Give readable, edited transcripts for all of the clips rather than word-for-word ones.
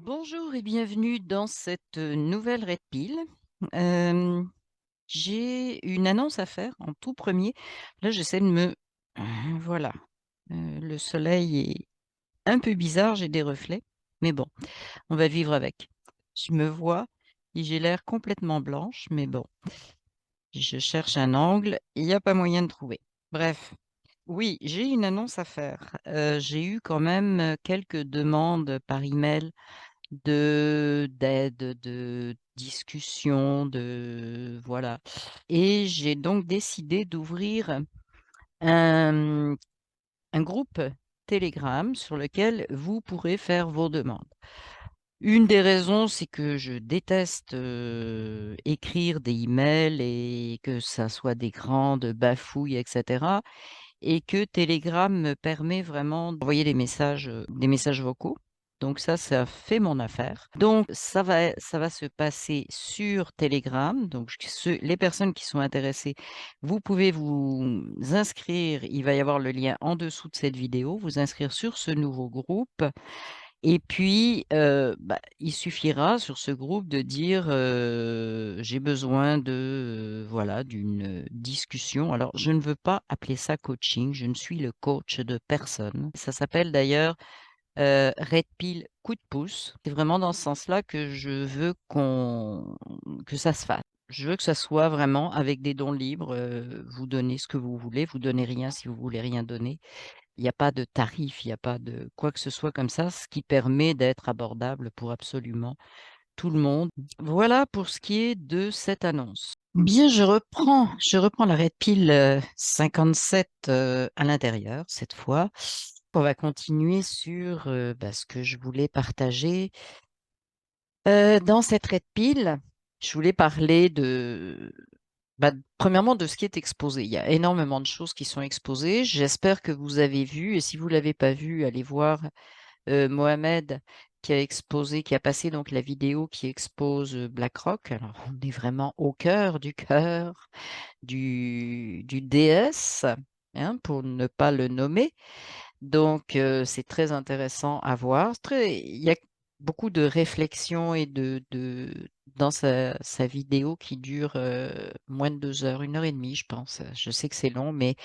Bonjour et bienvenue dans cette nouvelle Red Pill. Hem, j'ai une annonce à faire en tout premier. Là, j'essaie de me voilà, le soleil est un peu bizarre, j'ai des reflets, mais bon, on va vivre avec. Je me vois et j'ai l'air complètement blanche, mais bon, je cherche un angle, il y a pas moyen de trouver. Bref, oui, j'ai une annonce à faire. J'ai eu quand même, quelques demandes par email d'aide, de discussion, de voilà, et j'ai donc décidé d'ouvrir un un groupe Telegram sur lequel vous pourrez faire vos demandes. Une des raisons, c'est que je déteste, écrire des emails et que ça soit des grandes bafouilles et cetera, et que Telegram me permet vraiment d'envoyer des messages vocaux. Donc ça fait mon affaire. Donc ça va se passer sur Telegram. Donc les personnes qui sont intéressées, vous pouvez vous inscrire. Il va y avoir le lien en dessous de cette vidéo, vous inscrire sur ce nouveau groupe et puis, il suffira sur ce groupe de dire, «J'ai besoin de, voilà, d'une, discussion». Alors je ne veux pas appeler ça coaching, je ne suis le coach de personne. Ça s'appelle d'ailleurs, Red Pill coup de pouce. C'est vraiment dans ce sens-là que je veux que ça se fasse. Je veux que ça soit vraiment avec des dons libres, vous donnez ce que vous voulez, vous donnez rien si vous voulez rien donner. Il y a pas de tarif, il y a pas de quoi que ce soit comme ça, ce qui permet d'être abordable pour absolument tout le monde. Voilà pour ce qui est de cette annonce. Bien, je reprends la Red Pill, 57, à l'intérieur cette fois. On va continuer sur, ce que je voulais partager. Dans cette Red Pill, je voulais parler premièrement de ce qui est exposé. Il y a énormément de choses qui sont exposées. J'espère que vous avez vu et si vous l'avez pas vu, allez voir, Mohamed qui a passé donc la vidéo qui expose, BlackRock. Alors on est vraiment au cœur du DS, hein, pour ne pas le nommer. Donc c'est très intéressant à voir. Il y a beaucoup de réflexions et de dans sa vidéo qui dure, moins de 2 heures, 1 heure et demie, je pense. Je sais que c'est long, mais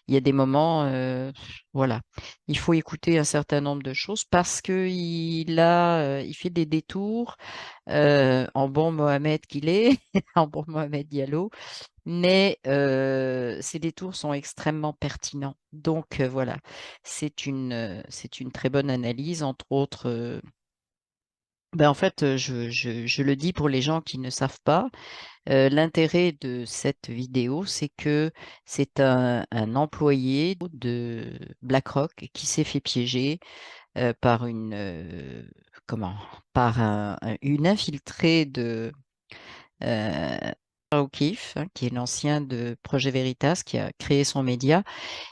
il y a des moments, voilà, il faut écouter un certain nombre de choses parce il fait des détours, en bon Mohamed qu'il est, en bon Mohamed Diallo, mais ces détours sont extrêmement pertinents. Donc voilà, c'est une très bonne analyse, entre autres, en fait, je le dis pour les gens qui ne savent pas, l'intérêt de cette vidéo, c'est que c'est un employé de BlackRock qui s'est fait piéger, par comment? Par une infiltrée de, heu, O'Keefe, hein, qui est l'ancien de Projet Veritas, qui a créé son média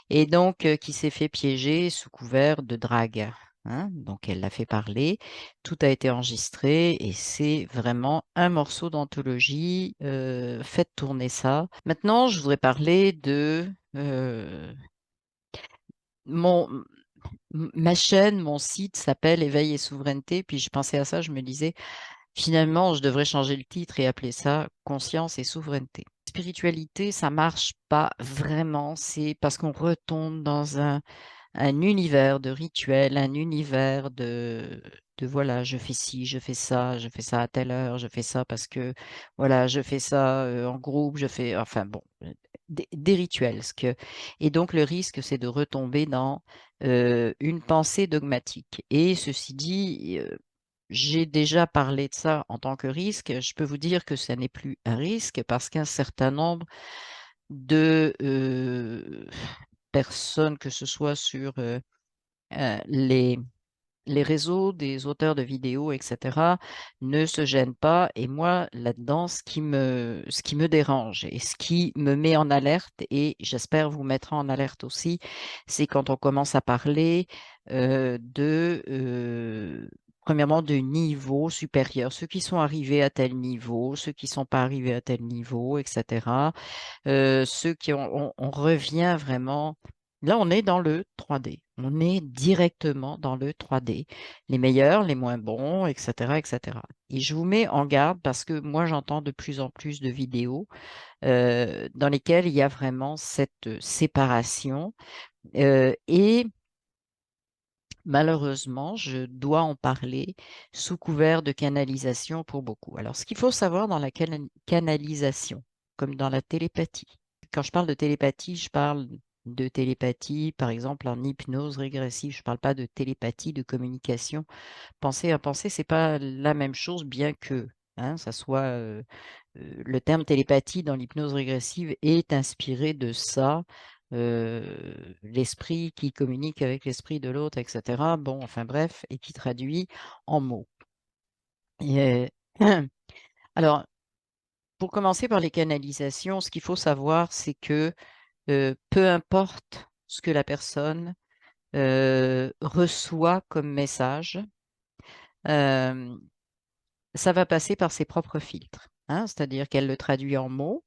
et donc qui s'est fait piéger sous couvert de drague, hein. Donc elle l'a fait parler, tout a été enregistré et c'est vraiment un morceau d'anthologie, faites tourner ça. Maintenant, je voudrais parler de, mon ma chaîne, mon site s'appelle Éveil et souveraineté, puis je pensais à ça, je me disais: «Finalement, je devrais changer le titre et appeler ça Conscience et souveraineté». Spiritualité, ça marche pas vraiment, c'est parce qu'on retombe dans un univers de rituels, un univers de voilà, je fais ci, je fais ça à telle heure, je fais ça parce que voilà, je fais ça, en groupe, je fais enfin bon, des rituels, ce que et donc le risque, c'est de retomber dans, une pensée dogmatique et ceci dit, j'ai déjà parlé de ça en tant que risque. Je peux vous dire que ça n'est plus un risque parce qu'un certain nombre de, personnes, que ce soit sur, les réseaux des auteurs de vidéos et cetera, ne se gênent pas et moi, là-dedans, ce qui me dérange et ce qui me met en alerte et j'espère vous mettre en alerte aussi, c'est quand on commence à parler, premièrement de niveau supérieur, ceux qui sont arrivés à tel niveau, ceux qui sont pas arrivés à tel niveau et cetera. Ceux qui on revient vraiment Là, on est dans le 3D. On est directement dans le 3D. Les meilleurs, les moins bons, etc., etc. Et je vous mets en garde parce que moi, j'entends de plus en plus de vidéos dans lesquelles il y a vraiment cette séparation. Et malheureusement, je dois en parler sous couvert de canalisation pour beaucoup. Alors, ce qu'il faut savoir dans la canalisation, comme dans la télépathie, quand je parle de télépathie, je parle de télépathie, par exemple, en hypnose régressive. Je ne parle pas de télépathie, de communication. Penser à penser, c'est pas la même chose, bien que ça soit le terme télépathie dans l'hypnose régressive est inspiré de ça, l'esprit qui communique avec l'esprit de l'autre, etc. Bon, enfin bref, et qui traduit en mots. Et, alors, pour commencer par les canalisations, ce qu'il faut savoir, c'est que peu importe ce que la personne reçoit comme message, euh, ça va passer par ses propres filtres, hein, c'est-à-dire qu'elle le traduit en mots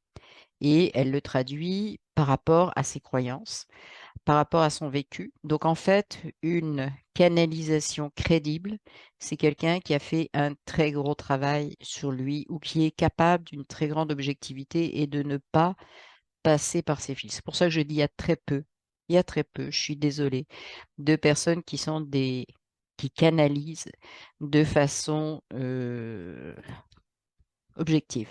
et elle le traduit par rapport à ses croyances, par rapport à son vécu. Donc en fait, une canalisation crédible, c'est quelqu'un qui a fait un très gros travail sur lui ou qui est capable d'une très grande objectivité et de ne pas passer par ses fils. C'est pour ça que je dis il y a très peu, je suis désolée, de personnes qui sont qui canalisent de façon objective.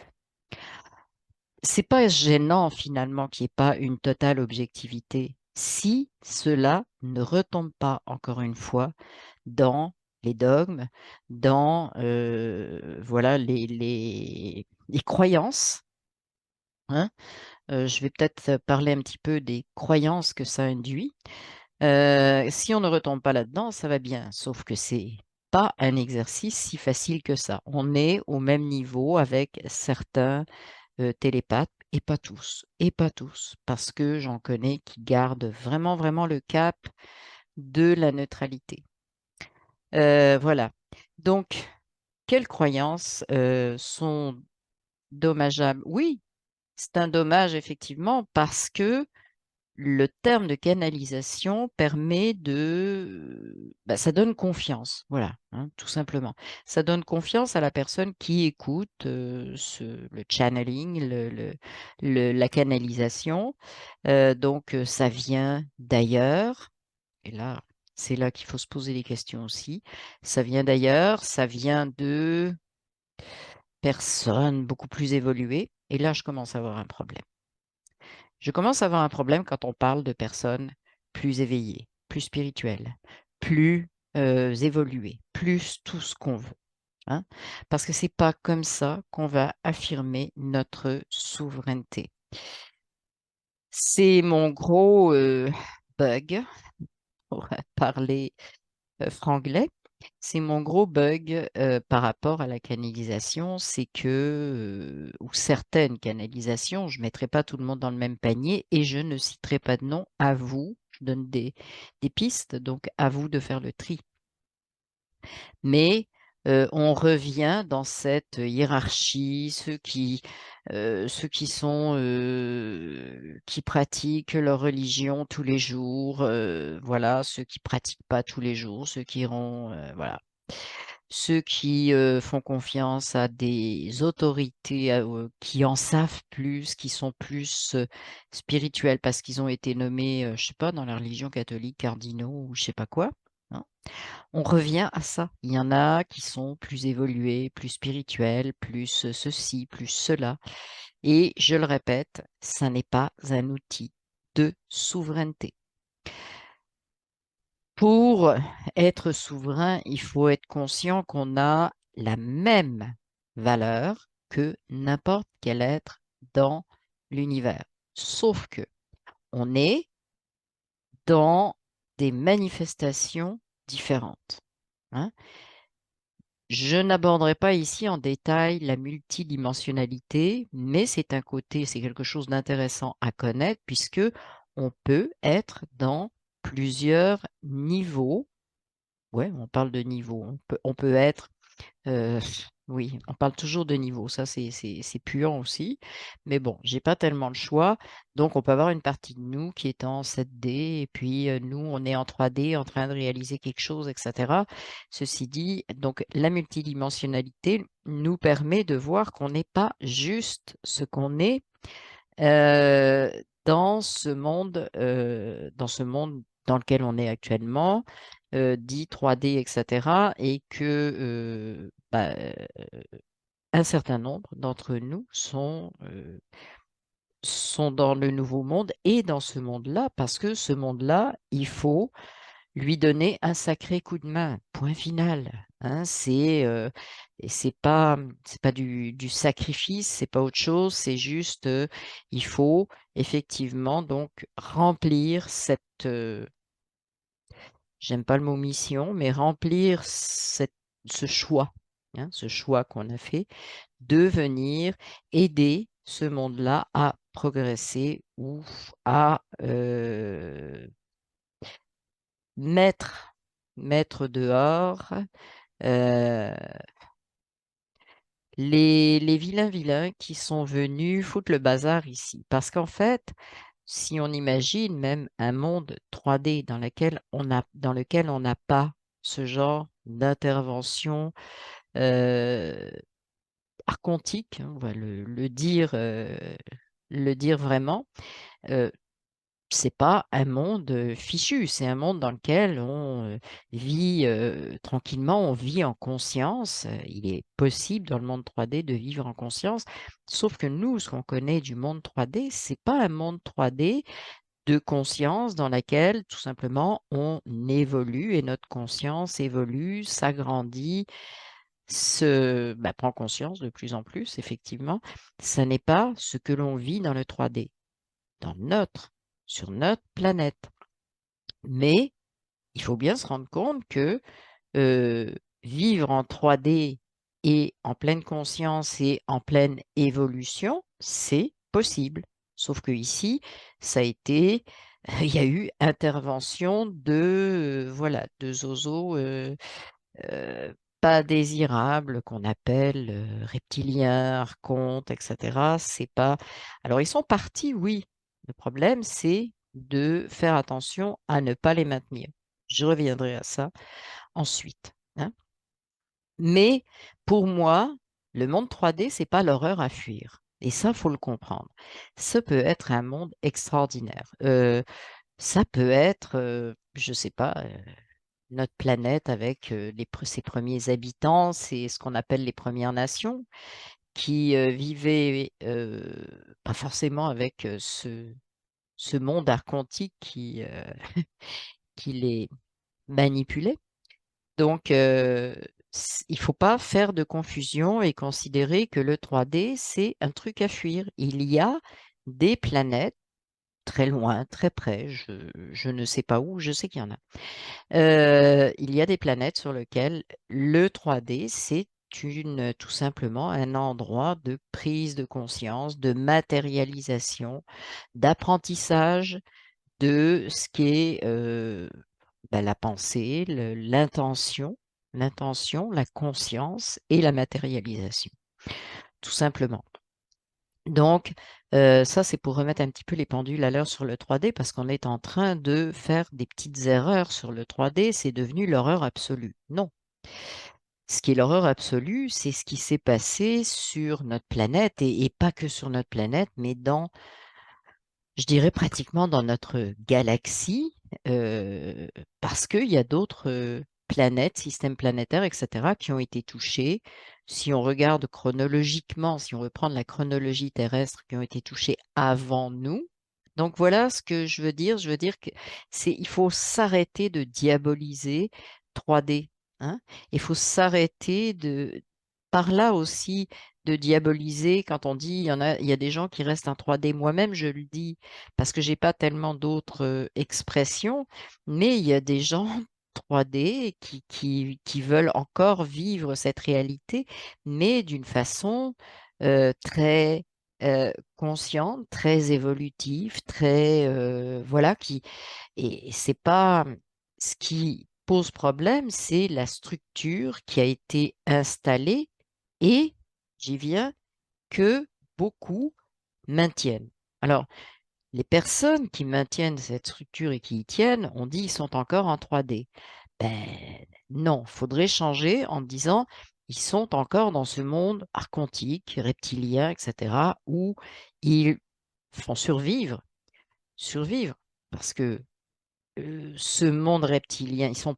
C'est pas gênant finalement qu'il n'y ait pas une totale objectivité si cela ne retombe pas, encore une fois, dans les dogmes, dans voilà, les croyances, hein. Je vais peut-être parler un petit peu des croyances que ça induit. Si on ne retombe pas là-dedans, ça va bien, sauf que c'est pas un exercice si facile que ça. On est au même niveau avec certains télépathes, et pas tous, parce que j'en connais qui gardent vraiment, vraiment le cap de la neutralité. Voilà. Donc, quelles croyances sont dommageables? Oui, c'est un dommage effectivement parce que le terme de canalisation permet bah, ça donne confiance, voilà, hein, tout simplement. Ça donne confiance à la personne qui écoute le channeling, la canalisation. Donc, ça vient d'ailleurs, et là, c'est là qu'il faut se poser des questions aussi. Ça vient d'ailleurs, ça vient de personnes beaucoup plus évoluées. Et là, je commence à avoir un problème. Je commence à avoir un problème quand on parle de personnes plus éveillées, plus spirituelles, plus évoluées, plus tout ce qu'on veut, hein, parce que c'est pas comme ça qu'on va affirmer notre souveraineté. C'est mon gros bug, pour parler franglais. C'est mon gros bug par rapport à la canalisation, c'est que, ou certaines canalisations, je ne mettrai pas tout le monde dans le même panier et je ne citerai pas de nom à vous. Je donne des pistes, donc à vous de faire le tri. Mais on revient dans cette hiérarchie, ceux qui sont, qui pratiquent leur religion tous les jours, voilà, ceux qui pratiquent pas tous les jours, ceux qui iront, voilà. Ceux qui font confiance à des autorités qui en savent plus, qui sont plus spirituels parce qu'ils ont été nommés, je sais pas, dans la religion catholique, cardinaux ou je sais pas quoi, hein. On revient à ça. Il y en a qui sont plus évolués, plus spirituels, plus ceci, plus cela. Et je le répète, ça n'est pas un outil de souveraineté. Pour être souverain, il faut être conscient qu'on a la même valeur que n'importe quel être dans l'univers. Sauf que on est dans des manifestations différentes, hein. Je n'aborderai pas ici en détail la multidimensionnalité, mais c'est quelque chose d'intéressant à connaître puisque on peut être dans plusieurs niveaux. Ouais, on parle de niveau. On peut être, heu, Oui, on parle toujours de niveau, ça c'est puant aussi, mais bon, j'ai pas tellement le choix, donc on peut avoir une partie de nous qui est en 7D et puis, nous, on est en 3D en train de réaliser quelque chose et cetera. Ceci dit, donc la multidimensionnalité nous permet de voir qu'on n'est pas juste ce qu'on est, dans ce monde dans lequel on est actuellement, dit 3D et cetera et que, un certain nombre d'entre nous sont dans le nouveau monde et dans ce monde-là, parce que ce monde-là, il faut lui donner un sacré coup de main, point final. Hein, et c'est pas du sacrifice, c'est pas autre chose, c'est juste, il faut effectivement donc remplir j'aime pas le mot mission, mais remplir ce choix, hein, ce choix qu'on a fait de venir aider ce monde-là à progresser ou à mettre, mettre dehors euh, les vilains vilains qui sont venus foutre le bazar ici. Parce qu'en fait, si on imagine même un monde 3D dans lequel on n'a pas ce genre d'intervention euh, archontique, hein, on va le dire vraiment, euh, c'est pas un monde fichu, c'est un monde dans lequel on vit tranquillement, on vit en conscience. Il est possible dans le monde 3D de vivre en conscience, sauf que nous, ce qu'on connaît du monde 3D, c'est pas un monde 3D de conscience dans laquelle tout simplement on évolue et notre conscience évolue, s'agrandit, prend conscience de plus en plus, effectivement. Ça n'est pas ce que l'on vit dans le 3D, dans sur notre planète. Mais il faut bien se rendre compte que vivre en 3D et en pleine conscience et en pleine évolution, c'est possible. Sauf que ici, ça a été, il y a eu intervention voilà, de zozo pas désirables qu'on appelle reptiliens, archontes, etc. C'est pas. Alors ils sont partis, oui. Le problème, c'est de faire attention à ne pas les maintenir. Je reviendrai à ça ensuite, hein. Mais pour moi, le monde 3D, c'est pas l'horreur à fuir. Et ça, faut le comprendre. Ça peut être un monde extraordinaire. Ça peut être, je sais pas, notre planète avec ses premiers habitants, c'est ce qu'on appelle les Premières Nations, qui vivaient pas forcément avec ce monde archontique qui les manipulait. Donc, il ne faut pas faire de confusion et considérer que le 3D, c'est un truc à fuir. Il y a des planètes très loin, très près, je ne sais pas où, je sais qu'il y en a. Il y a des planètes sur lesquelles le 3D, c'est tout simplement un endroit de prise de conscience, de matérialisation, d'apprentissage de ce qu'est la pensée, l'intention, la conscience et la matérialisation, tout simplement. Donc, ça, c'est pour remettre un petit peu les pendules à l'heure sur le 3D, parce qu'on est en train de faire des petites erreurs sur le 3D. C'est devenu l'horreur absolue. Non. Ce qui est l'horreur absolue, c'est ce qui s'est passé sur notre planète, et pas que sur notre planète, mais je dirais pratiquement dans notre galaxie, parce qu'il y a d'autres planètes, systèmes planétaires, etc., qui ont été touchés. Si on regarde chronologiquement, si on veut prendre la chronologie terrestre, qui ont été touchés avant nous. Donc voilà ce que je veux dire. Je veux dire que il faut s'arrêter de diaboliser 3D, hein. Il faut s'arrêter par là aussi de diaboliser quand on dit il y a des gens qui restent en 3D. Moi-même, je le dis parce que j'ai pas tellement d'autres expressions, mais il y a des gens 3D qui veulent encore vivre cette réalité, mais d'une façon très consciente, très évolutive, très voilà, et c'est pas ce qui pose problème, c'est la structure qui a été installée et j'y viens, que beaucoup maintiennent. Alors, les personnes qui maintiennent cette structure et qui y tiennent, on dit: «Ils sont encore en 3D». Ben non, faudrait changer en disant: «Ils sont encore dans ce monde archontique, reptilien et cetera, où ils font survivre parce que, ce monde reptilien, ils sont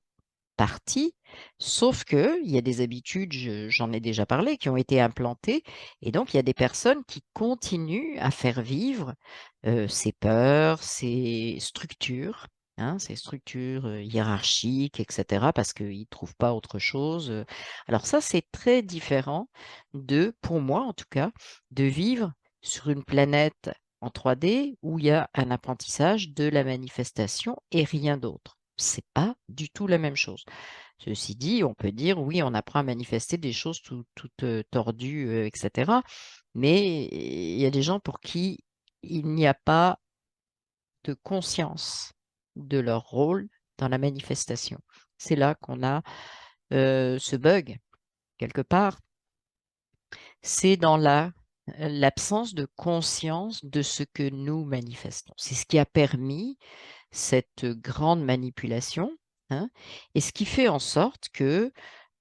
partie, sauf qu'il y a des habitudes, j'en ai déjà parlé, qui ont été implantées et donc il y a des personnes qui continuent à faire vivre, ces peurs, ces structures, hiérarchiques et cetera parce qu'ils ne trouvent pas autre chose, Alors ça, c'est très différent pour moi en tout cas, de vivre sur une planète en 3D où il y a un apprentissage de la manifestation et rien d'autre. C'est pas du tout la même chose. Ceci dit, on peut dire: «Oui, on apprend à manifester des choses toutes, tordues, et cetera». Mais il y a des gens pour qui il n'y a pas de conscience de leur rôle dans la manifestation. C'est là qu'on a, ce bug quelque part. C'est dans l'absence de conscience de ce que nous manifestons. C'est ce qui a permis cette grande manipulation, hein, et ce qui fait en sorte que,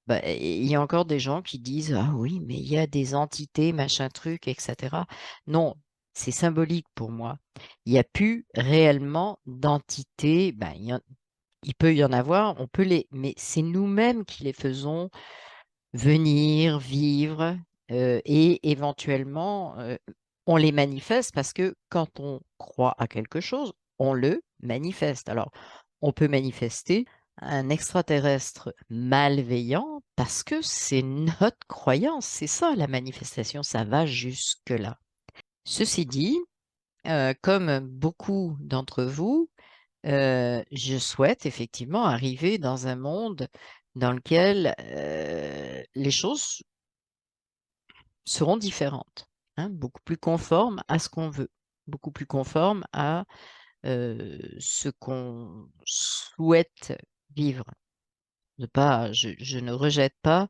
bah, il y a encore des gens qui disent: «Ah oui, mais il y a des entités, machin truc et cetera». Non, c'est symbolique pour moi. Il y a plus réellement d'entités, ben, il peut y en avoir, on peut mais c'est nous-mêmes qui les faisons venir, vivre, et éventuellement, on les manifeste parce que quand on croit à quelque chose, on le manifeste. Alors, on peut manifester un extraterrestre malveillant parce que c'est notre croyance, c'est ça la manifestation, ça va jusque-là. Ceci dit, comme beaucoup d'entre vous, je souhaite effectivement arriver dans un monde dans lequel, les choses seront différentes, hein, beaucoup plus conformes à ce qu'on veut, beaucoup plus conformes à, ce qu'on souhaite vivre. Je ne rejette pas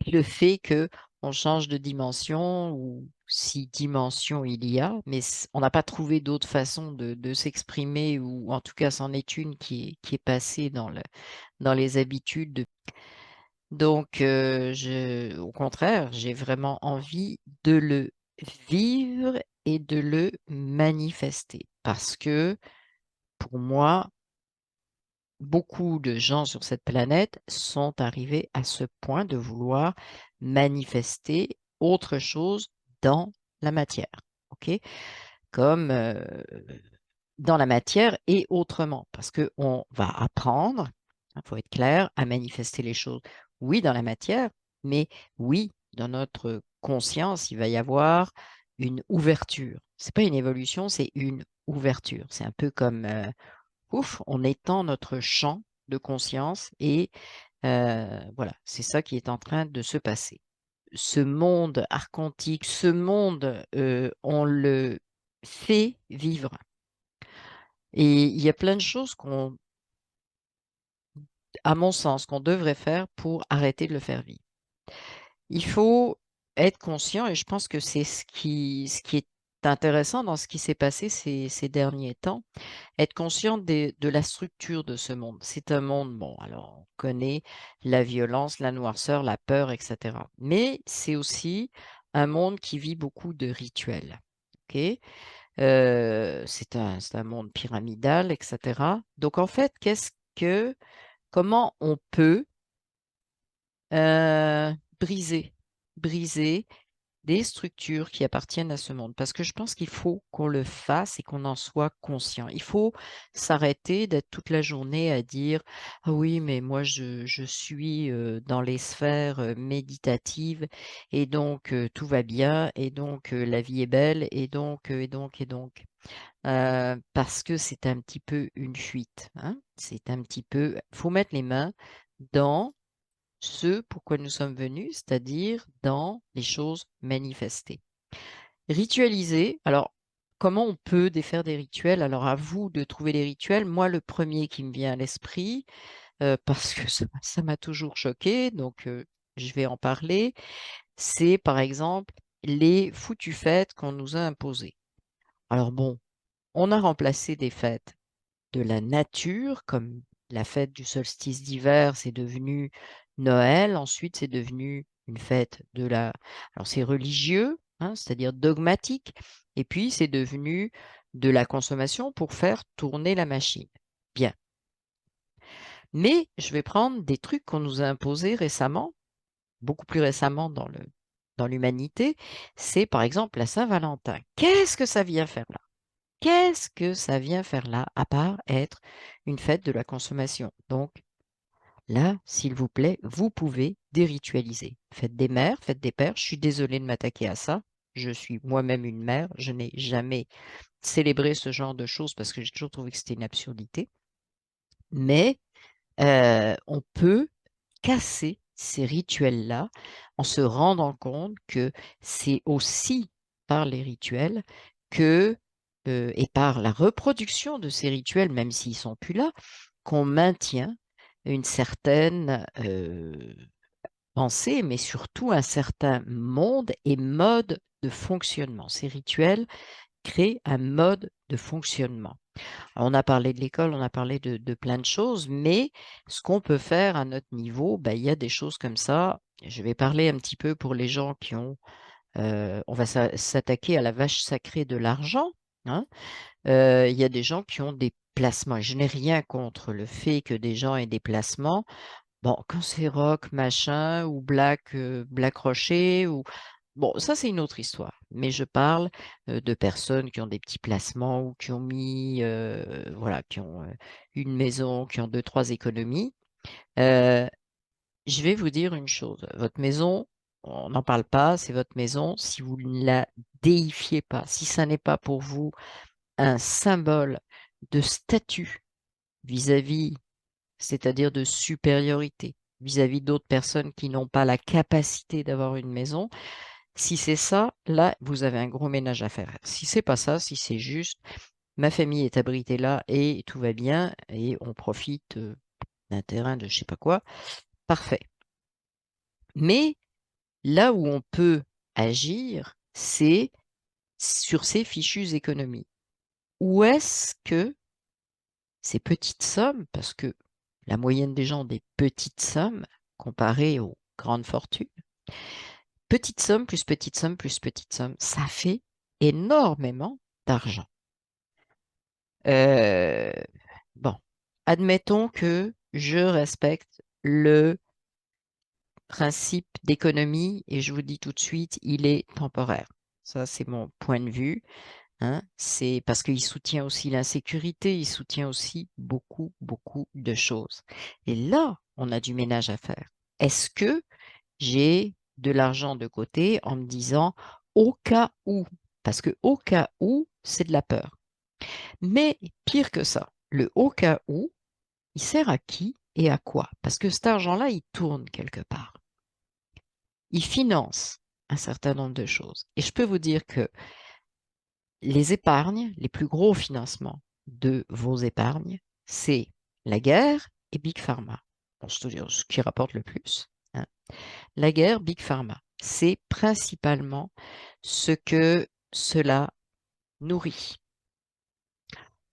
le fait qu'on change de dimension ou si dimension il y a, mais on n'a pas trouvé d'autre façon de s'exprimer ou en tout cas c'en est une qui est passée dans les habitudes. Donc, au contraire, j'ai vraiment envie de le vivre et de le manifester parce que pour moi, beaucoup de gens sur cette planète sont arrivés à ce point de vouloir manifester autre chose dans la matière, OK? Comme, dans la matière et autrement. Parce qu'on va apprendre, il faut être clair, à manifester les choses, oui, dans la matière, mais oui, dans notre conscience, il va y avoir une ouverture. C'est pas une évolution, c'est une ouverture. C'est un peu comme, ouf, on étend notre champ de conscience et voilà, c'est ça qui est en train de se passer. Ce monde archontique, ce monde, on le fait vivre. Et il y a plein de choses à mon sens, qu'on devrait faire pour arrêter de le faire vivre. Il faut être conscient et je pense que c'est ce qui est intéressant dans ce qui s'est passé ces derniers temps, être conscient de la structure de ce monde. C'est un monde, bon, alors on connaît la violence, la noirceur, la peur et cetera. Mais c'est aussi un monde qui vit beaucoup de rituels, OK? C'est un monde pyramidal et cetera. Donc en fait, comment on peut, briser briser des structures qui appartiennent à ce monde? Parce que je pense qu'il faut qu'on le fasse et qu'on en soit conscient. Il faut s'arrêter d'être toute la journée à dire: «Ah oui, mais moi je suis, dans les sphères, méditatives et donc tout va bien et donc la vie est belle et donc et donc». Parce que c'est un petit peu une fuite, hein. C'est un petit peu faut mettre les mains dans ce pourquoi nous sommes venus, c'est-à-dire dans les choses manifestées. Ritualiser, alors comment on peut défaire des rituels? Alors à vous de trouver les rituels. Moi, le premier qui me vient à l'esprit, parce que ça m'a toujours choqué. Donc je vais en parler, c'est par exemple les foutues fêtes qu'on nous a imposées. Alors bon, on a remplacé des fêtes de la nature, comme la fête du solstice d'hiver, c'est devenu Noël. Ensuite, c'est devenu une fête de la... Alors, c'est religieux, hein, c'est-à-dire dogmatique. Et puis, c'est devenu de la consommation pour faire tourner la machine. Bien. Mais je vais prendre des trucs qu'on nous a imposés récemment, beaucoup plus récemment dans l'humanité. C'est par exemple la Saint-Valentin. Qu'est-ce que ça vient faire là? Qu'est-ce que ça vient faire là, à part être une fête de la consommation? Donc là, s'il vous plaît, vous pouvez déritualiser. Faites des mères, faites des pères. Je suis désolée de m'attaquer à ça. Je suis moi-même une mère. Je n'ai jamais célébré ce genre de choses parce que j'ai toujours trouvé que c'était une absurdité. Mais on peut casser ces rituels-là en se rendant compte que c'est aussi par les rituels que, et par la reproduction de ces rituels, même s'ils sont plus là, qu'on maintient une certaine pensée, mais surtout un certain monde et mode de fonctionnement. Ces rituels créent un mode de fonctionnement. On a parlé de l'école, on a parlé de plein de choses, mais ce qu'on peut faire à notre niveau, il y a des choses comme ça. Je vais parler un petit peu pour les gens qui ont, on va s'attaquer à la vache sacrée de l'argent, hein. Il y a des gens qui ont des placements. Je n'ai rien contre le fait que des gens aient des placements. Bon, quand c'est rock, machin, ou Black Rocher, ou bon, ça c'est une autre histoire. Mais je parle de personnes qui ont des petits placements ou qui ont mis, voilà, qui ont une maison, qui ont deux, trois économies. Euh, je vais vous dire une chose. Votre maison, on n'en parle pas, c'est votre maison. Si vous ne la déifiez pas, si ça n'est pas pour vous un symbole de statut vis-à-vis, c'est-à-dire de supériorité vis-à-vis d'autres personnes qui n'ont pas la capacité d'avoir une maison, si c'est ça, là, vous avez un gros ménage à faire. Si c'est pas ça, si c'est juste, ma famille est abritée là et tout va bien et on profite d'un terrain de je sais pas quoi, parfait. Mais là où on peut agir, c'est sur ces fichues économies. Où est-ce que ces petites sommes, parce que la moyenne des gens ont des petites sommes comparées aux grandes fortunes, petite somme plus petite somme plus petite somme, ça fait énormément d'argent. Euh, bon, admettons que je respecte le principe d'économie et je vous dis tout de suite, il est temporaire. Ça, c'est mon point de vue, hein. C'est parce qu'il soutient aussi l'insécurité, il soutient aussi beaucoup, beaucoup de choses. Et là, on a du ménage à faire. Est-ce que j'ai de l'argent de côté en me disant au cas où, parce que au cas où, c'est de la peur. Mais pire que ça, le au cas où, il sert à qui et à quoi? Parce que cet argent-là, il tourne quelque part. Il finance un certain nombre de choses. Et je peux vous dire que les épargnes, les plus gros financements de vos épargnes, c'est la guerre et Big Pharma. Bon, c'est-à-dire ce qui rapporte le plus, hein. La guerre, Big Pharma, c'est principalement ce que cela nourrit.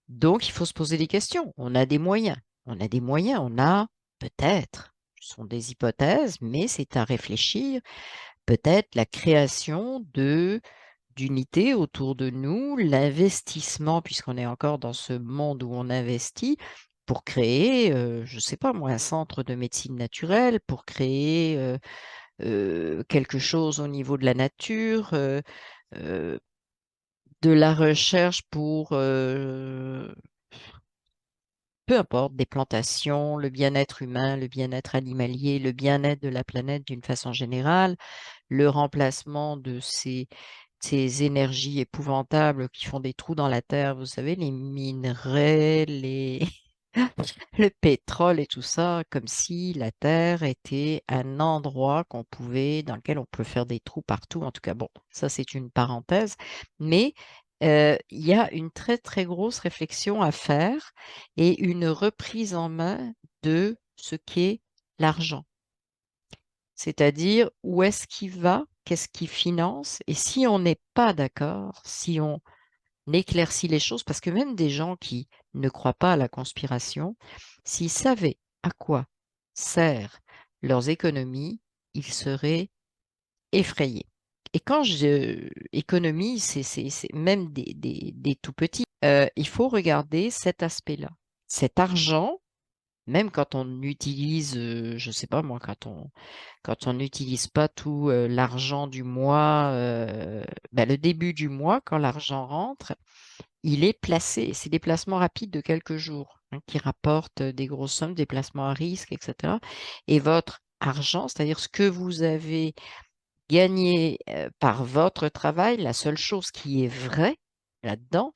Donc, il faut se poser des questions. On a des moyens. On a des moyens. On a peut-être, ce sont des hypothèses, mais c'est à réfléchir, peut-être la création de d'unités autour de nous, l'investissement, puisqu'on est encore dans ce monde où on investit, pour créer, je ne sais pas moi, un centre de médecine naturelle, pour créer quelque chose au niveau de la nature, euh, de la recherche pour, peu importe, des plantations, le bien-être humain, le bien-être animalier, le bien-être de la planète d'une façon générale, le remplacement de ces énergies épouvantables qui font des trous dans la terre, vous savez, les minerais, le pétrole et tout ça, comme si la Terre était un endroit dans lequel on peut faire des trous partout. En tout cas, bon, ça c'est une parenthèse, mais il y a une très très grosse réflexion à faire et une reprise en main de ce qu'est l'argent. c'est-à-dire où est-ce qu'il va, qu'est-ce qu'il finance, et si on n'est pas d'accord, si on éclaircit les choses, parce que même des gens qui ne croient pas à la conspiration, s'ils savaient à quoi servent leurs économies, ils seraient effrayés. Et quand je économie, c'est même des tout petits. Il faut regarder cet aspect-là. Cet argent, même quand on utilise, je sais pas moi, quand on n'utilise pas tout l'argent du mois, ben, le début du mois, quand l'argent rentre, il est placé. C'est des placements rapides de quelques jours hein, qui rapportent des grosses sommes, des placements à risque, etc. Et votre argent, c'est-à-dire ce que vous avez gagné par votre travail, la seule chose qui est vraie là-dedans,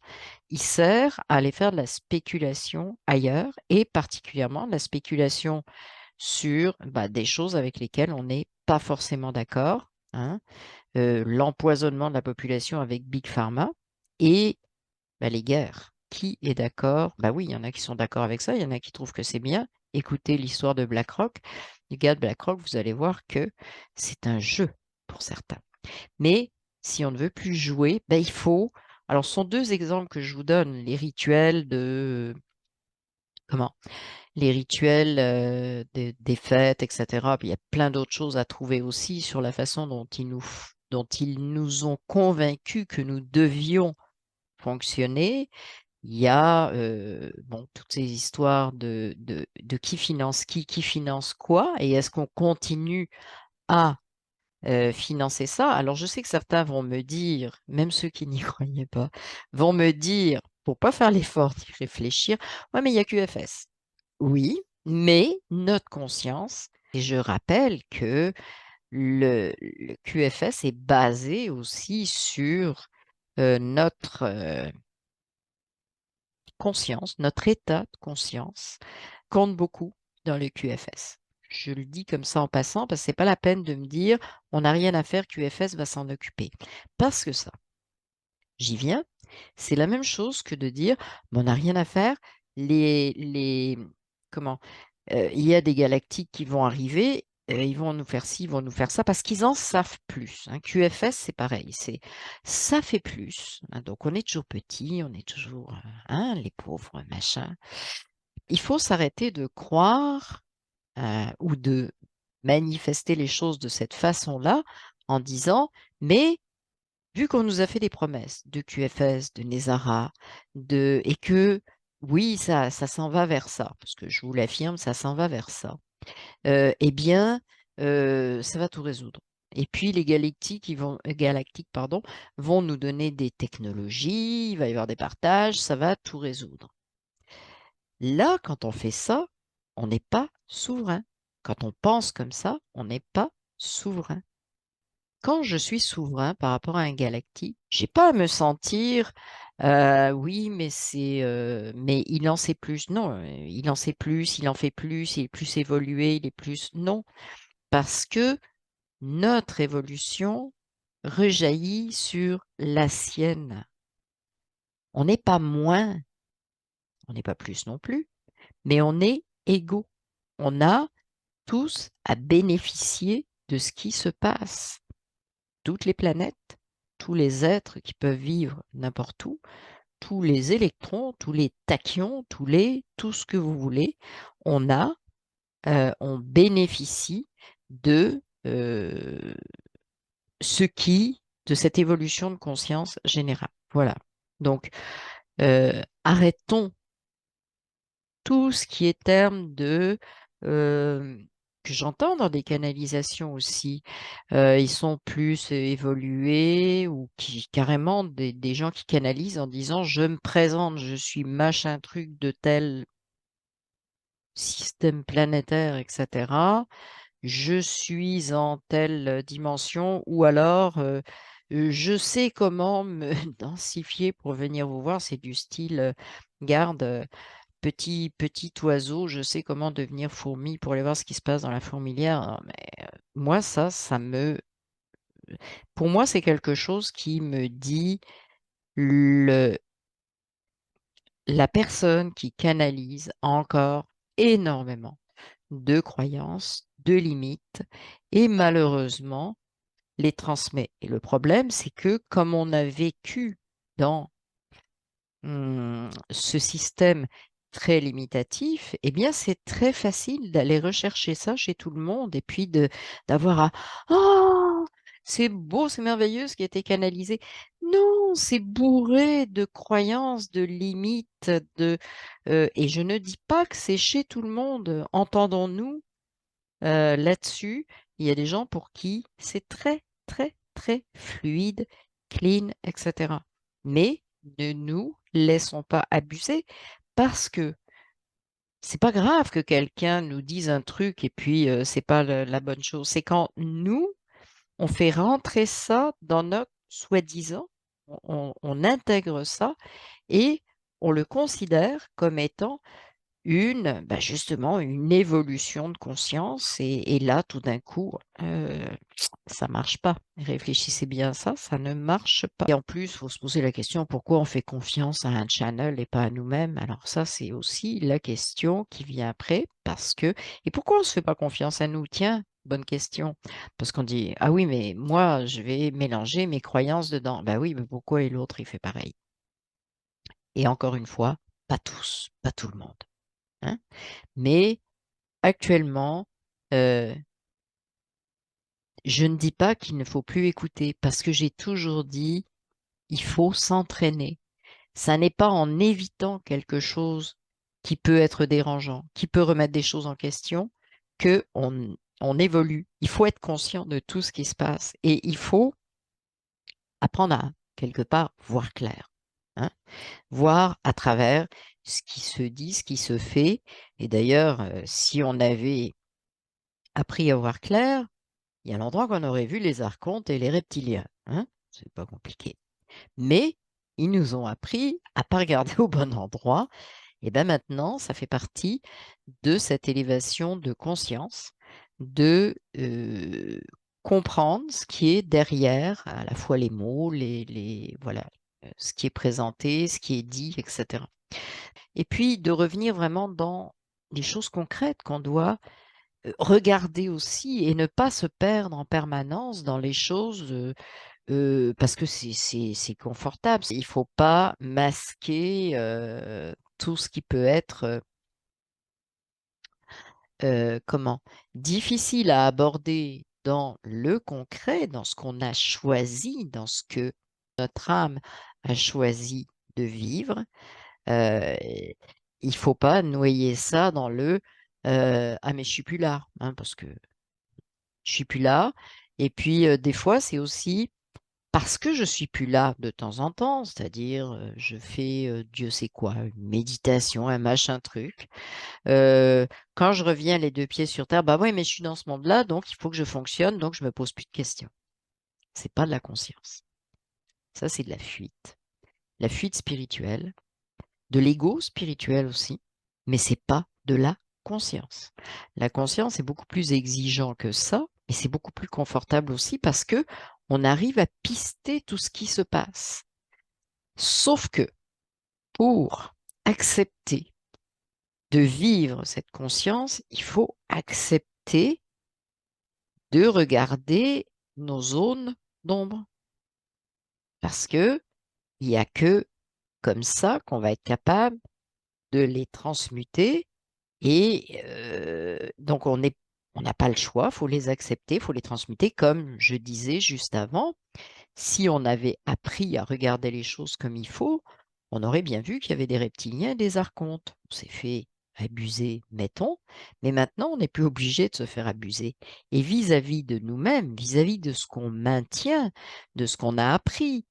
il sert à aller faire de la spéculation ailleurs et particulièrement de la spéculation sur bah, des choses avec lesquelles on n'est pas forcément d'accord, hein, l'empoisonnement de la population avec Big Pharma et bah, les guerres. Qui est d'accord? Bah oui, il y en a qui sont d'accord avec ça, il y en a qui trouvent que c'est bien. Écoutez l'histoire de BlackRock. Les gars de BlackRock, vous allez voir que c'est un jeu pour certains. Mais si on ne veut plus jouer, ben, il faut. Alors, ce sont deux exemples que je vous donne, les rituels de comment? Les rituels des fêtes, etc. Puis il y a plein d'autres choses à trouver aussi sur la façon dont ils nous ont convaincus que nous devions fonctionner. Il y a bon, toutes ces histoires de qui finance quoi, et est-ce qu'on continue à financer ça? Alors, je sais que certains vont me dire, même ceux qui n'y croyaient pas, vont me dire, pour pas faire l'effort d'y réfléchir, ouais, mais il y a QFS. Oui, mais notre conscience, et je rappelle que le QFS est basé aussi sur notre conscience, notre état de conscience compte beaucoup dans le QFS. Je le dis comme ça en passant parce que c'est pas la peine de me dire on n'a rien à faire, QFS va s'en occuper. Parce que ça, j'y viens, c'est la même chose que de dire mais on n'a rien à faire, les comment il y a des galactiques qui vont arriver, ils vont nous faire ci, ils vont nous faire ça, parce qu'ils en savent plus. Hein. QFS, c'est pareil, c'est ça fait plus. Hein. Donc on est toujours petit, on est toujours hein, les pauvres, machin. Il faut s'arrêter de croire ou de manifester les choses de cette façon-là en disant, mais vu qu'on nous a fait des promesses de QFS, de Nezara, et que oui, ça s'en va vers ça, parce que je vous l'affirme, ça s'en va vers ça. Eh bien, ça va tout résoudre. Et puis les galactiques, pardon, vont nous donner des technologies, il va y avoir des partages, ça va tout résoudre. Là, quand on fait ça, on n'est pas souverain. Quand on pense comme ça, on n'est pas souverain. Quand je suis souverain par rapport à un galactique, j'ai pas à me sentir oui, mais il en sait plus. Non, il en sait plus, il en fait plus, il est plus évolué, il est plus. Non, parce que notre évolution rejaillit sur la sienne. On n'est pas moins, on n'est pas plus non plus, mais on est égaux. On a tous à bénéficier de ce qui se passe. Toutes les planètes, tous les êtres qui peuvent vivre n'importe où, tous les électrons, tous les tachyons, tout ce que vous voulez, on bénéficie de de cette évolution de conscience générale. Voilà. Donc, arrêtons tout ce qui est terme que j'entends dans des canalisations aussi, ils sont plus évolués ou carrément des gens qui canalisent en disant je me présente, je suis machin truc de tel système planétaire, etc. Je suis en telle dimension ou alors je sais comment me densifier pour venir vous voir. C'est du style garde petit oiseau, je sais comment devenir fourmi pour aller voir ce qui se passe dans la fourmilière. Non, mais moi, pour moi, c'est quelque chose qui me dit le, la personne qui canalise a encore énormément de croyances, de limites et malheureusement les transmet. Et le problème, c'est que comme on a vécu dans ce système très limitatif, eh bien, c'est très facile d'aller rechercher ça chez tout le monde et puis d'avoir à «Oh, c'est beau, c'est merveilleux ce qui a été canalisé». Non, c'est bourré de croyances, de limites, et je ne dis pas que c'est chez tout le monde. Entendons-nous, là-dessus, il y a des gens pour qui c'est très, très, très fluide, clean, et cetera. Mais ne nous laissons pas abuser parce que c'est pas grave que quelqu'un nous dise un truc et puis, c'est pas la bonne chose. C'est quand nous, on fait rentrer ça dans notre soi-disant, on intègre ça et on le considère comme étant justement une évolution de conscience et là, tout d'un coup, ça marche pas. Réfléchissez bien à ça, ça ne marche pas. Et en plus, il faut se poser la question, pourquoi on fait confiance à un channel et pas à nous-mêmes? Alors ça, c'est aussi la question qui vient après parce que et pourquoi on se fait pas confiance à nous? Tiens, bonne question. Parce qu'on dit: «Ah oui, mais moi, je vais mélanger mes croyances dedans». Bah oui, mais pourquoi et l'autre, il fait pareil? Et encore une fois, pas tous, pas tout le monde, hein? Mais actuellement, heu, je ne dis pas qu'il ne faut plus écouter parce que j'ai toujours dit: «Il faut s'entraîner». Ça n'est pas en évitant quelque chose qui peut être dérangeant, qui peut remettre des choses en question, qu'on évolue. Il faut être conscient de tout ce qui se passe et il faut apprendre à, quelque part, voir clair, hein. Voir à travers ce qui se dit, ce qui se fait et d'ailleurs, si on avait appris à voir clair, il y a l'endroit qu'on aurait vu les archontes et les reptiliens, hein? C'est pas compliqué. Mais ils nous ont appris à pas regarder au bon endroit et ben maintenant, ça fait partie de cette élévation de conscience, de, comprendre ce qui est derrière à la fois les mots, les voilà, ce qui est présenté, ce qui est dit et cetera. Et puis de revenir vraiment dans des choses concrètes qu'on doit regarder aussi et ne pas se perdre en permanence dans les choses, parce que c'est confortable. Il faut pas masquer, tout ce qui peut être, comment? Difficile à aborder dans le concret, dans ce qu'on a choisi, dans ce que notre âme a choisi de vivre. Heu, il faut pas noyer ça dans «Ah mais je suis plus là», hein, parce que je suis plus là et puis, des fois, c'est aussi parce que je suis plus là de temps en temps, c'est-à-dire, je fais, Dieu sait quoi, une méditation, un machin truc. Quand je reviens les 2 pieds sur terre, bah, ouais, mais je suis dans ce monde-là, donc il faut que je fonctionne, donc je me pose plus de questions. C'est pas de la conscience. Ça, c'est de la fuite. La fuite spirituelle, de l'ego spirituel aussi, mais c'est pas de la conscience. La conscience est beaucoup plus exigeant que ça, mais c'est beaucoup plus confortable aussi parce que on arrive à pister tout ce qui se passe. Sauf que pour accepter de vivre cette conscience, il faut accepter de regarder nos zones d'ombre. Parce que il y a que comme ça qu'on va être capable de les transmuter et donc on n'a pas le choix, il faut les accepter, il faut les transmuter comme je disais juste avant. Si on avait appris à regarder les choses comme il faut, on aurait bien vu qu'il y avait des reptiliens et des archontes. On s'est fait abuser, mettons, mais maintenant on n'est plus obligé de se faire abuser. Et vis-à-vis de nous-mêmes, vis-à-vis de ce qu'on maintient, de ce qu'on a appris,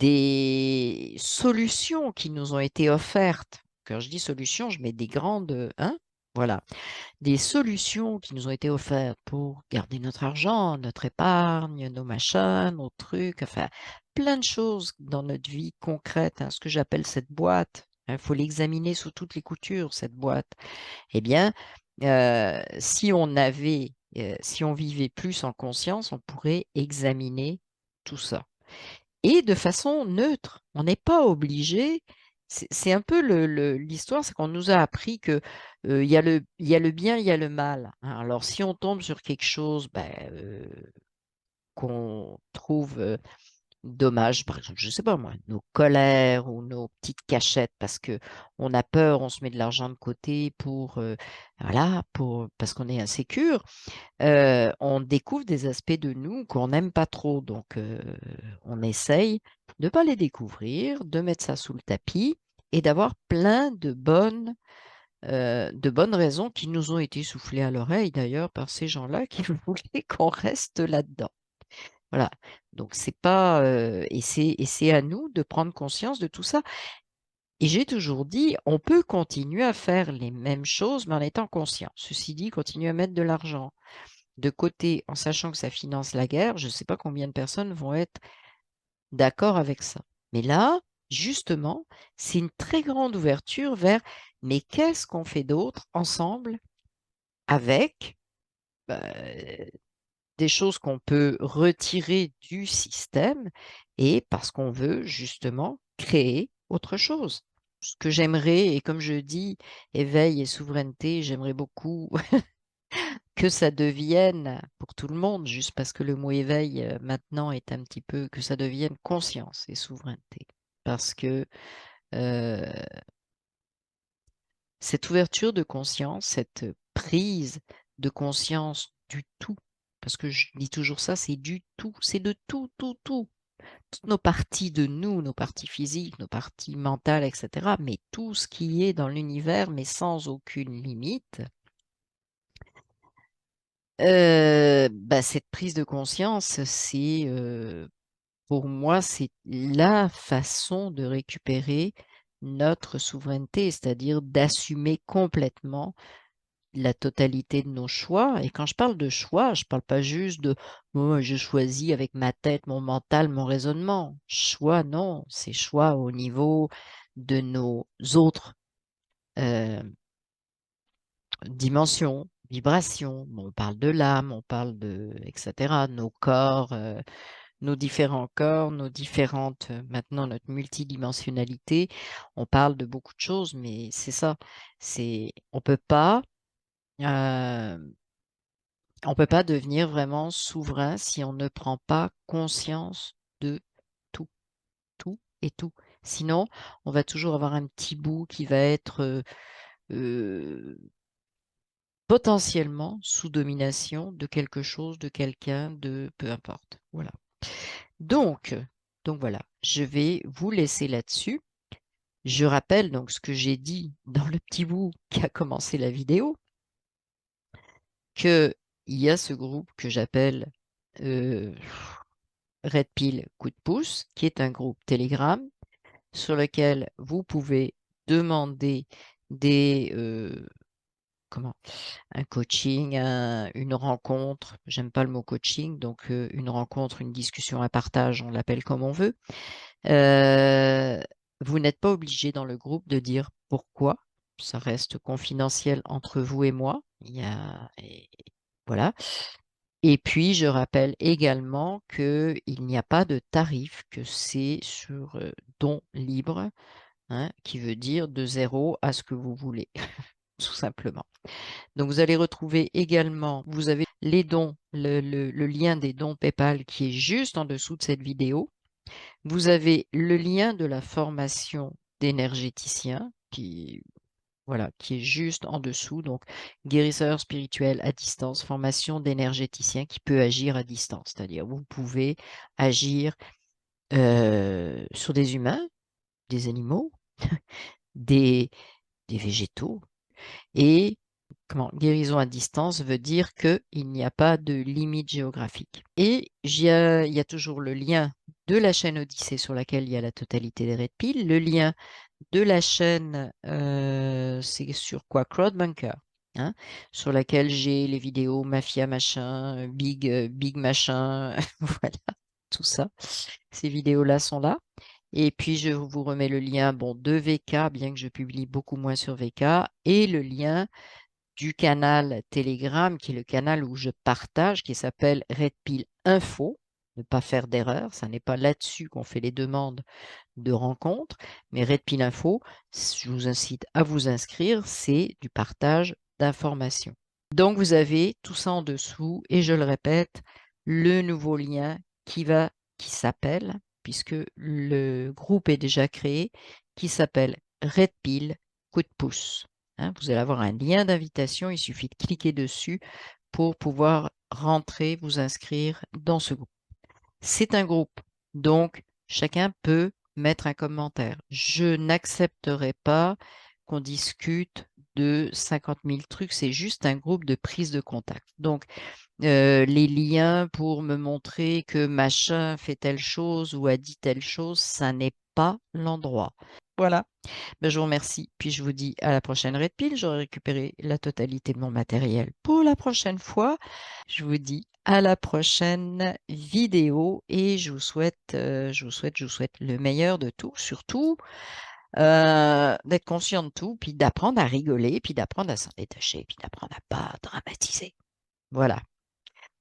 des solutions qui nous ont été offertes. Quand je dis solutions, je mets des grandes, hein, voilà, des solutions qui nous ont été offertes pour garder notre argent, notre épargne, nos machins, nos trucs, enfin, plein de choses dans notre vie concrète, hein, ce que j'appelle cette boîte. Il faut l'examiner sous toutes les coutures, cette boîte. Eh bien, si on vivait plus en conscience, on pourrait examiner tout ça. Et de façon neutre. On n'est pas obligé c'est un peu l'histoire, c'est qu'on nous a appris que il y a le bien, il y a le mal, hein. Alors, si on tombe sur quelque chose ben, qu'on trouve dommage, par exemple, je sais pas moi, nos colères ou nos petites cachettes parce que on a peur, on se met de l'argent de côté pour, voilà, parce qu'on est insécure, on découvre des aspects de nous qu'on n'aime pas trop. Donc, on essaye de ne pas les découvrir, de mettre ça sous le tapis et d'avoir plein de bonnes raisons qui nous ont été soufflées à l'oreille d'ailleurs par ces gens-là qui voulaient qu'on reste là-dedans. Voilà. Donc, c'est pas, et c'est à nous de prendre conscience de tout ça. Et j'ai toujours dit, on peut continuer à faire les mêmes choses, mais en étant conscient. Ceci dit, continuer à mettre de l'argent de côté en sachant que ça finance la guerre, je ne sais pas combien de personnes vont être d'accord avec ça. Mais là, justement, c'est une très grande ouverture vers mais qu'est-ce qu'on fait d'autre ensemble avec bah, des choses qu'on peut retirer du système et parce qu'on veut justement créer autre chose. Ce que j'aimerais, et comme je dis, éveil et souveraineté, j'aimerais beaucoup que ça devienne pour tout le monde, juste parce que le mot éveil maintenant est un petit peu que ça devienne conscience et souveraineté. Parce que euh, cette ouverture de conscience, cette prise de conscience du tout, parce que je dis toujours ça, c'est du tout, c'est de tout, tout, tout. Toutes nos parties de nous, nos parties physiques, nos parties mentales, etc., mais tout ce qui est dans l'univers, mais sans aucune limite. Bah, cette prise de conscience, c'est pour moi, c'est la façon de récupérer notre souveraineté, c'est-à-dire d'assumer complètement la totalité de nos choix. Et quand je parle de choix, je ne parle pas juste de moi, je choisis avec ma tête, mon mental, mon raisonnement. Choix, non, c'est choix au niveau de nos autres euh, dimensions, vibrations. Bon, on parle de l'âme, on parle de, etc., nos corps. Nos différents corps, nos différentes, maintenant notre multidimensionnalité. On parle de beaucoup de choses, mais c'est ça. Euh, on peut pas devenir vraiment souverain si on ne prend pas conscience de tout, tout et tout. Sinon, on va toujours avoir un petit bout qui va être euh, potentiellement sous domination de quelque chose, de quelqu'un, de peu importe. Voilà. Donc, donc voilà, je vais vous laisser là-dessus. Je rappelle donc ce que j'ai dit dans le petit bout qui a commencé la vidéo, qu'il y a ce groupe que j'appelle euh, Red Pill Coup de pouce, qui est un groupe Telegram sur lequel vous pouvez demander des comment un coaching, une rencontre. J'aime pas le mot coaching, donc une rencontre, une discussion, un partage, on l'appelle comme on veut. Euh, Vous n'êtes pas obligé dans le groupe de dire pourquoi. Ça reste confidentiel entre vous et moi. Voilà. Et puis, je rappelle également qu'il n'y a pas de tarif, que c'est sur don libre, hein, qui veut dire de zéro à ce que vous voulez, tout simplement. Donc, vous allez retrouver également, vous avez les dons, le lien des dons PayPal qui est juste en dessous de cette vidéo. Vous avez le lien de la formation d'énergéticien qui, voilà, qui est juste en dessous. Donc, guérisseur spirituel à distance, formation d'énergéticien qui peut agir à distance. C'est-à-dire, vous pouvez agir sur des humains, des animaux, des, des végétaux. Et comment, guérison à distance veut dire qu'il n'y a pas de limite géographique. Et il y a toujours le lien de la chaîne Odyssée sur laquelle il y a la totalité des Red Pill, le lien de la chaîne, c'est sur quoi? Crowdbunker, hein, sur laquelle j'ai les vidéos Mafia machin, Big machin, voilà, tout ça. Ces vidéos-là sont là. Et puis, je vous remets le lien bon, de VK, bien que je publie beaucoup moins sur VK, et le lien du canal Telegram, qui est le canal où je partage, qui s'appelle Red Pill Info. ne pas faire d'erreur. Ça n'est pas là-dessus qu'on fait les demandes de rencontres, mais Redpil Info, je vous incite à vous inscrire, c'est du partage d'informations. Donc vous avez tout ça en dessous et je le répète, le nouveau lien qui s'appelle, puisque le groupe est déjà créé, qui s'appelle Redpil Coup de pouce. Hein, vous allez avoir un lien d'invitation, il suffit de cliquer dessus pour pouvoir rentrer, vous inscrire dans ce groupe. C'est un groupe, donc chacun peut mettre un commentaire. Je n'accepterai pas qu'on discute de 50 000 trucs, c'est juste un groupe de prise de contact. Donc, les liens pour me montrer que machin fait telle chose ou a dit telle chose, ça n'est pas l'endroit. Voilà. Ben, je vous remercie, puis je vous dis à la prochaine Redpil. J'aurai récupéré la totalité de mon matériel pour la prochaine fois. Je vous dis à la prochaine vidéo et je vous souhaite le meilleur de tout, surtout d'être conscient de tout, puis d'apprendre à rigoler, puis d'apprendre à s'en détacher, puis d'apprendre à pas dramatiser. Voilà.